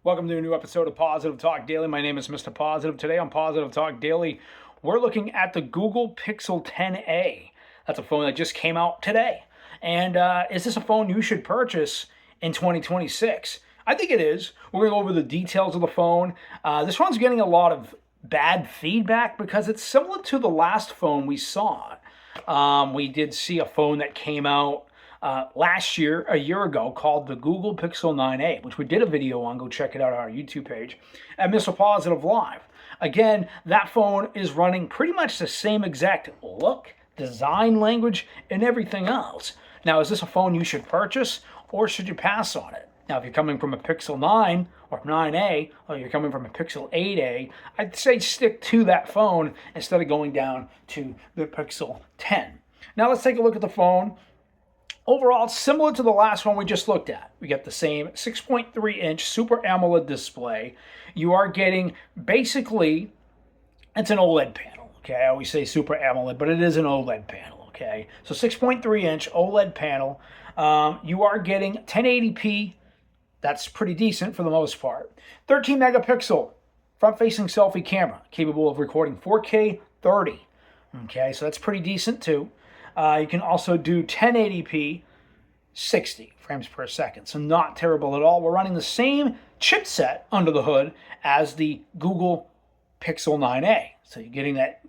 Welcome to a new episode of Positive Talk Daily. My name is Mr. Positive. Today on Positive Talk Daily, we're looking at the Google Pixel 10a. That's a phone that just came out today. And is this a phone you should purchase in 2026? I think it is. We're going to go over the details of the phone. This phone's getting a lot of bad feedback because it's similar to the last phone we saw. We did see a phone that came out last year, a year ago, called the Google Pixel 9a, which we did a video on. Go check it out on our YouTube page at Mr. Positive Live. Again, that phone is running pretty much the same exact look, design, language, and everything else. Now, is this a phone you should purchase or should you pass on it? Now, if you're coming from a Pixel 9 or 9a, or you're coming from a Pixel 8a, I'd say stick to that phone instead of going down to the Pixel 10. Now, let's take a look at the phone. Overall, it's similar to the last one we just looked at. We get the same 6.3-inch Super AMOLED display. You are getting, basically, it's an OLED panel, okay? I always say Super AMOLED, but it is an OLED panel, okay? So 6.3-inch OLED panel. You are getting 1080p. That's pretty decent for the most part. 13-megapixel front-facing selfie camera, capable of recording 4K 30. Okay, so that's pretty decent too. You can also do 1080p 60 frames per second, so not terrible at all. We're running the same chipset under the hood as the Google Pixel 9a. So you're getting that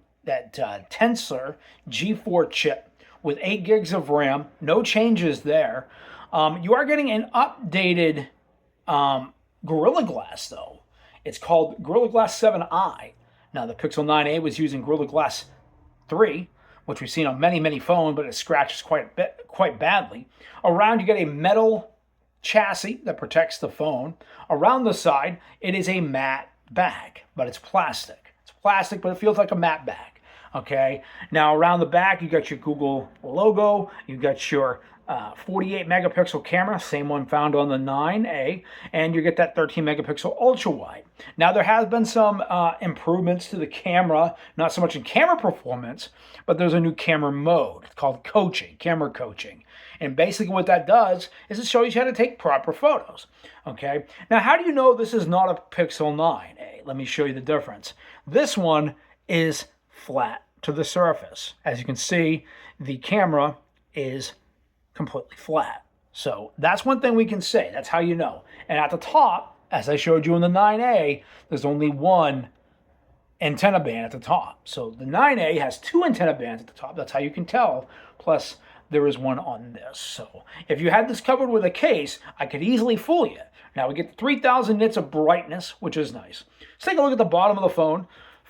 Tensor G4 chip with 8 gigs of RAM, no changes there. You are getting an updated Gorilla Glass, though. It's called Gorilla Glass 7i. Now, the Pixel 9a was using Gorilla Glass 3, which we've seen on many phones, but it scratches quite badly. Around, you get a metal chassis that protects the phone. Around the side, it is a matte bag, but it's plastic. It's plastic, but it feels like a matte bag. Okay. Now, around the back, you got your Google logo. You got your 48-megapixel camera, same one found on the 9a, and you get that 13-megapixel ultra-wide. Now, there has been some improvements to the camera, not so much in camera performance, but there's a new camera mode. It's called camera coaching. And basically what that does is it shows you how to take proper photos. Okay. Now, how do you know this is not a Pixel 9a? Let me show you the difference. This one is flat to the surface. As you can see, the camera is completely flat. So that's one thing we can say. That's how you know. And at the top, as I showed you in the 9a, there's only one antenna band at the top. So the 9a has 2 antenna bands at the top. That's how you can tell. Plus, there is one on this. So if you had this covered with a case, I could easily fool you. Now we get 3,000 nits of brightness, which is nice. Let's take a look at the bottom of the phone.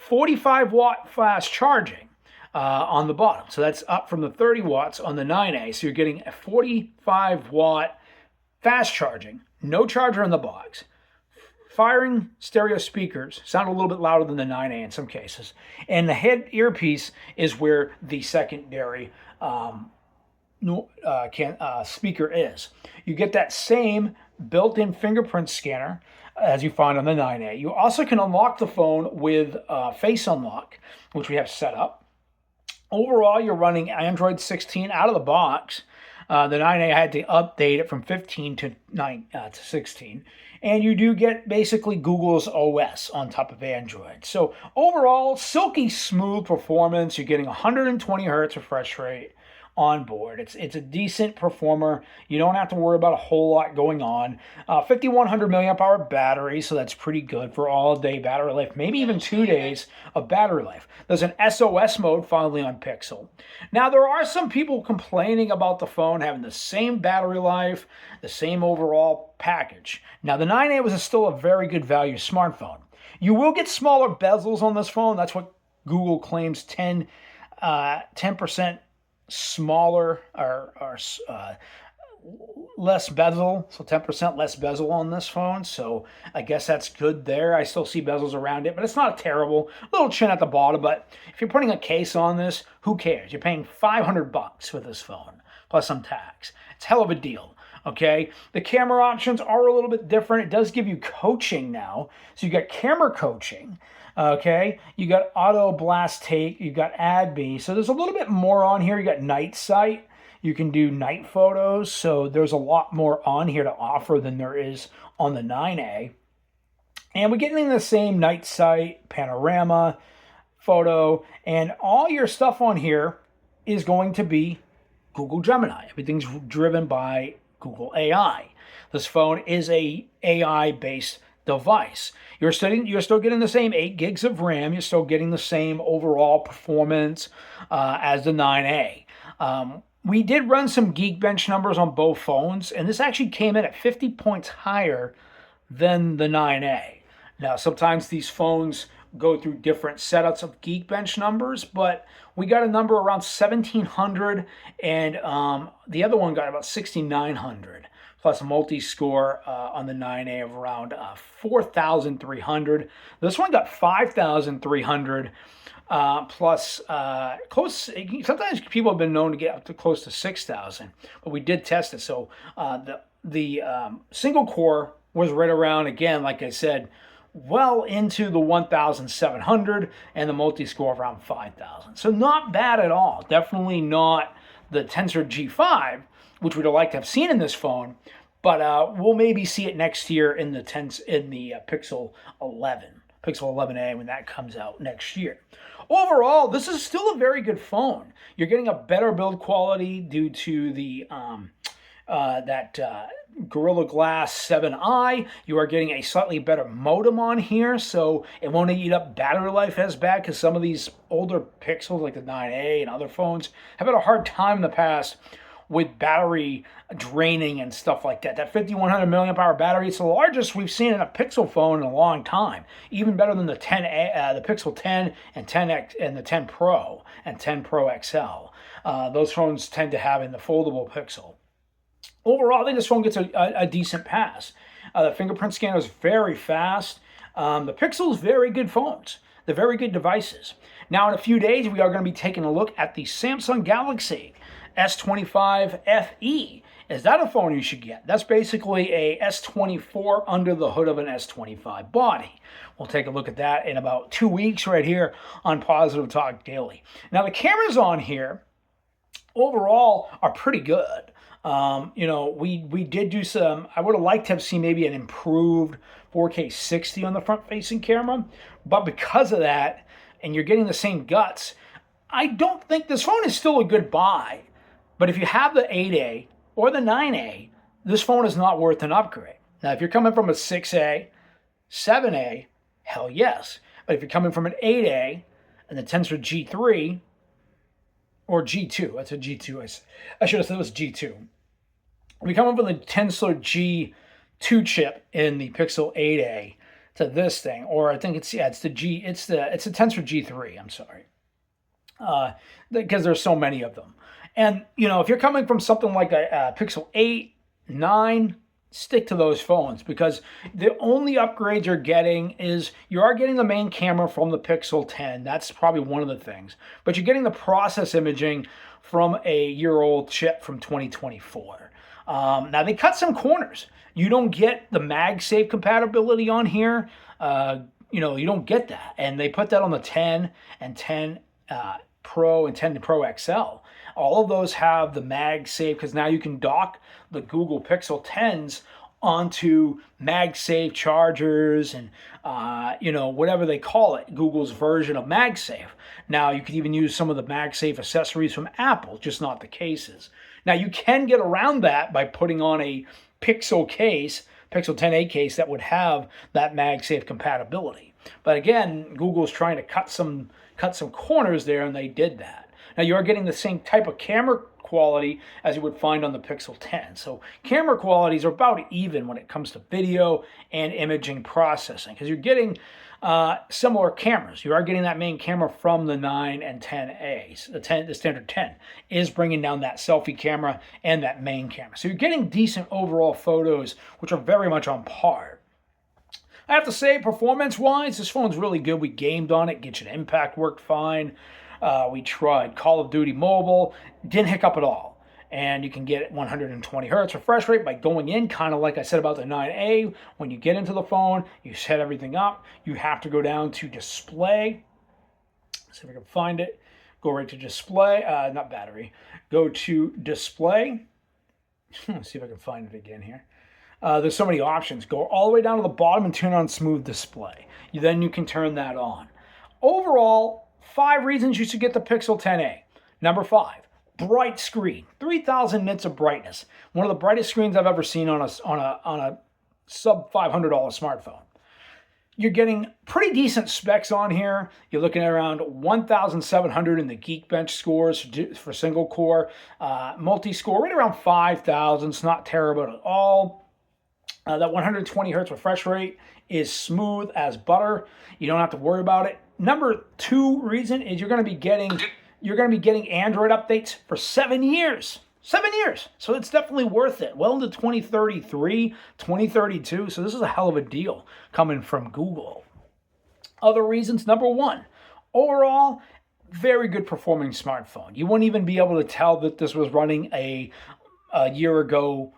45-watt fast charging on the bottom. So that's up from the 30 watts on the 9a. So you're getting a 45-watt fast charging. No charger in the box. Firing stereo speakers sound a little bit louder than the 9a in some cases. And the head earpiece is where the secondary speaker is. You get that same built-in fingerprint scanner as you find on the 9a. You also can unlock the phone with Face Unlock, which we have set up. Overall, you're running Android 16 out of the box. The 9a had to update it from 15 to 16. And you do get basically Google's OS on top of Android. So overall, silky smooth performance. You're getting 120 hertz refresh rate on board. It's a decent performer. You don't have to worry about a whole lot going on. 5,100 milliamp hour battery, so that's pretty good for all day battery life, maybe even 2 days of battery life. There's an SOS mode finally on Pixel. Now, there are some people complaining about the phone having the same battery life, the same overall package. Now, the 9a was still a very good value smartphone. You will get smaller bezels on this phone. That's what Google claims, 10% smaller or less bezel, so 10% less bezel on this phone. So I guess that's good there. I still see bezels around it, but it's not terrible. A little chin at the bottom, but if you're putting a case on this, who cares? You're paying $500 for this phone, plus some tax. It's a hell of a deal. Okay, the camera options are a little bit different. It does give you coaching now. So you got camera coaching. Okay, you got auto blast take, you got AdB. So there's a little bit more on here. You got night sight. You can do night photos. So there's a lot more on here to offer than there is on the 9A. And we're getting the same night sight, panorama, photo, and all your stuff on here is going to be Google Gemini. Everything's driven by Google AI. This phone is a AI based device. You're still getting the same 8 gigs of RAM. You're still getting the same overall performance as the 9A. We did run some Geekbench numbers on both phones, and this actually came in at 50 points higher than the 9A. Now, sometimes these phones go through different setups of Geekbench numbers, but we got a number around 1,700, and the other one got about 6,900, plus a multi-score on the 9A of around 4,300. This one got 5,300. Plus close. Sometimes people have been known to get up to close to 6,000, but we did test it. So the single core was right around, again, like I said, well into the 1,700, and the multi-score around 5,000. So not bad at all. Definitely not the Tensor G5, which we'd like to have seen in this phone, but we'll maybe see it next year in the Pixel 11. Pixel 11a when that comes out next year. Overall, this is still a very good phone. You're getting a better build quality due to the Gorilla Glass 7i. You are getting a slightly better modem on here, so it won't eat up battery life as bad, because some of these older Pixels, like the 9a and other phones, have had a hard time in the past with battery draining and stuff like that. That 5,100 milliamp hour battery, it's the largest we've seen in a Pixel phone in a long time. Even better than the the Pixel 10 and 10X and the 10 Pro and 10 Pro XL. Those phones tend to have in the foldable Pixel. Overall, I think this phone gets a decent pass. The fingerprint scanner is very fast. The Pixel is very good phones. They're very good devices. Now, in a few days, we are going to be taking a look at the Samsung Galaxy S25 FE. Is that a phone you should get? That's basically a S24 under the hood of an S25 body. We'll take a look at that in about 2 weeks right here on Positive Talk Daily. Now, the cameras on here overall are pretty good. We did do some, I would have liked to have seen maybe an improved 4K 60 on the front-facing camera, but because of that, and you're getting the same guts, I don't think this phone is still a good buy. But if you have the 8A or the 9A, this phone is not worth an upgrade. Now, if you're coming from a 6A, 7A, hell yes. But if you're coming from an 8A and the Tensor G3 or G2, that's a G2. I should have said it was G2. If you're coming from the Tensor G2 chip in the Pixel 8A to this thing, or I think it's the Tensor G3. I'm sorry, because there's so many of them. And, if you're coming from something like a Pixel 8, 9, stick to those phones, because the only upgrades you're getting is you are getting the main camera from the Pixel 10. That's probably one of the things. But you're getting the process imaging from a year-old chip from 2024. Now, they cut some corners. You don't get the MagSafe compatibility on here. You don't get that. And they put that on the 10 and 10 Pro and 10 Pro XL. All of those have the MagSafe, because now you can dock the Google Pixel 10s onto MagSafe chargers and, whatever they call it, Google's version of MagSafe. Now, you could even use some of the MagSafe accessories from Apple, just not the cases. Now, you can get around that by putting on a Pixel case, Pixel 10a case, that would have that MagSafe compatibility. But again, Google's trying to cut some corners there, and they did that. Now, you are getting the same type of camera quality as you would find on the Pixel 10. So camera qualities are about even when it comes to video and imaging processing, because you're getting similar cameras. You are getting that main camera from the 9 and 10As. The standard 10 is bringing down that selfie camera and that main camera. So you're getting decent overall photos, which are very much on par. I have to say, performance-wise, this phone's really good. We gamed on it. Genshin Impact worked fine. We tried Call of Duty Mobile. Didn't hiccup at all. And you can get 120 hertz refresh rate by going in, kind of like I said about the 9A. When you get into the phone, you set everything up. You have to go down to display. See if I can find it. Go right to display. Not battery. Go to display. Let's see if I can find it again here. there's so many options. Go all the way down to the bottom and turn on smooth display. Then you can turn that on. Overall, 5 reasons you should get the Pixel 10a. Number 5, bright screen, 3,000 nits of brightness. One of the brightest screens I've ever seen on a sub $500 smartphone. You're getting pretty decent specs on here. You're looking at around 1,700 in the Geekbench scores for single core. Multi-score right around 5,000. It's not terrible at all. That 120 hertz refresh rate is smooth as butter. You don't have to worry about it. Number 2 reason is you're going to be getting Android updates for 7 years. 7 years. So it's definitely worth it. Well into 2033, 2032. So this is a hell of a deal coming from Google. Other reasons. Number 1, overall, very good performing smartphone. You wouldn't even be able to tell that this was running a year ago,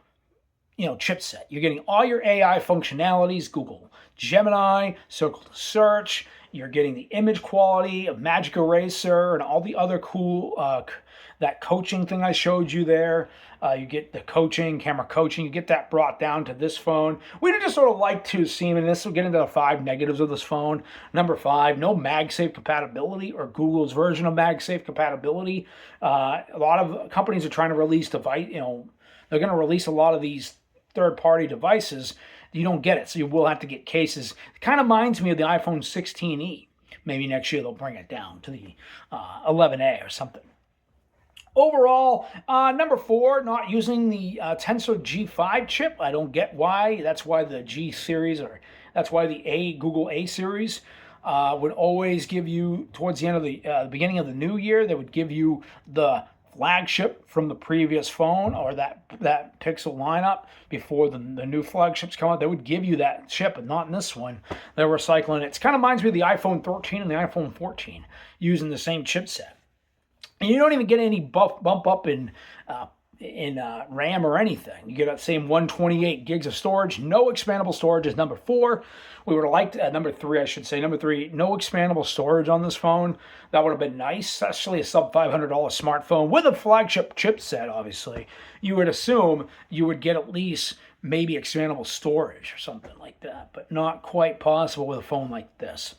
chipset. You're getting all your AI functionalities, Google Gemini, Circle to Search. You're getting the image quality of Magic Eraser and all the other cool, that coaching thing I showed you there. You get the camera coaching. You get that brought down to this phone. We'd just sort of like to see, and this will get into the 5 negatives of this phone. Number 5, no MagSafe compatibility or Google's version of MagSafe compatibility. A lot of companies are trying to release they're going to release a lot of these third-party devices. You don't get it, so you will have to get cases. It kind of reminds me of the iPhone 16e. Maybe next year they'll bring it down to the 11A or something. Overall, number 4, not using the Tensor G5 chip. I don't get why. That's why the G series, or that's why the Google A series would always give you, towards the end of the beginning of the new year, they would give you the flagship from the previous phone, or that Pixel lineup before the new flagships come out. They would give you that chip, but not in this one. They're recycling it. It kind of reminds me of the iPhone 13 and the iPhone 14 using the same chipset. And you don't even get any bump up in RAM or anything. You get that same 128 gigs of storage. No expandable storage is number 4. We would have liked, number 3, I should say. Number 3, no expandable storage on this phone. That would have been nice, especially a sub $500 smartphone with a flagship chipset, obviously. You would assume you would get at least maybe expandable storage or something like that, but not quite possible with a phone like this.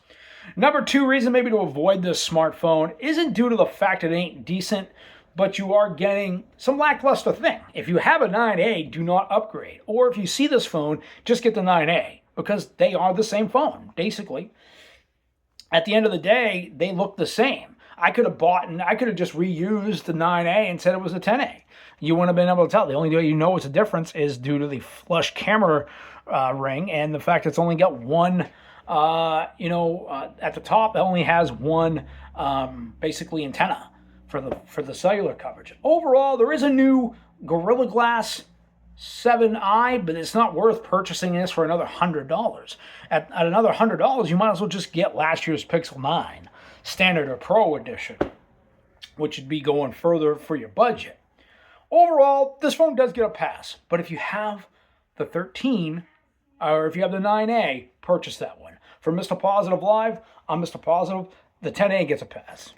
Number 2 reason maybe to avoid this smartphone isn't due to the fact it ain't decent, but you are getting some lackluster thing. If you have a 9A, do not upgrade. Or if you see this phone, just get the 9A, because they are the same phone, basically. At the end of the day, they look the same. I could have just reused the 9A and said it was a 10A. You wouldn't have been able to tell. The only way you know it's a difference is due to the flush camera ring and the fact it's only got one, at the top, it only has one basically antenna for the cellular coverage. Overall, there is a new Gorilla Glass 7i, but it's not worth purchasing this for another $100. At another $100, you might as well just get last year's Pixel 9 Standard or Pro Edition, which would be going further for your budget. Overall, this phone does get a pass, but if you have the 13, or if you have the 9A, purchase that one. For Mr. Positive Live, I'm Mr. Positive. The 10A gets a pass.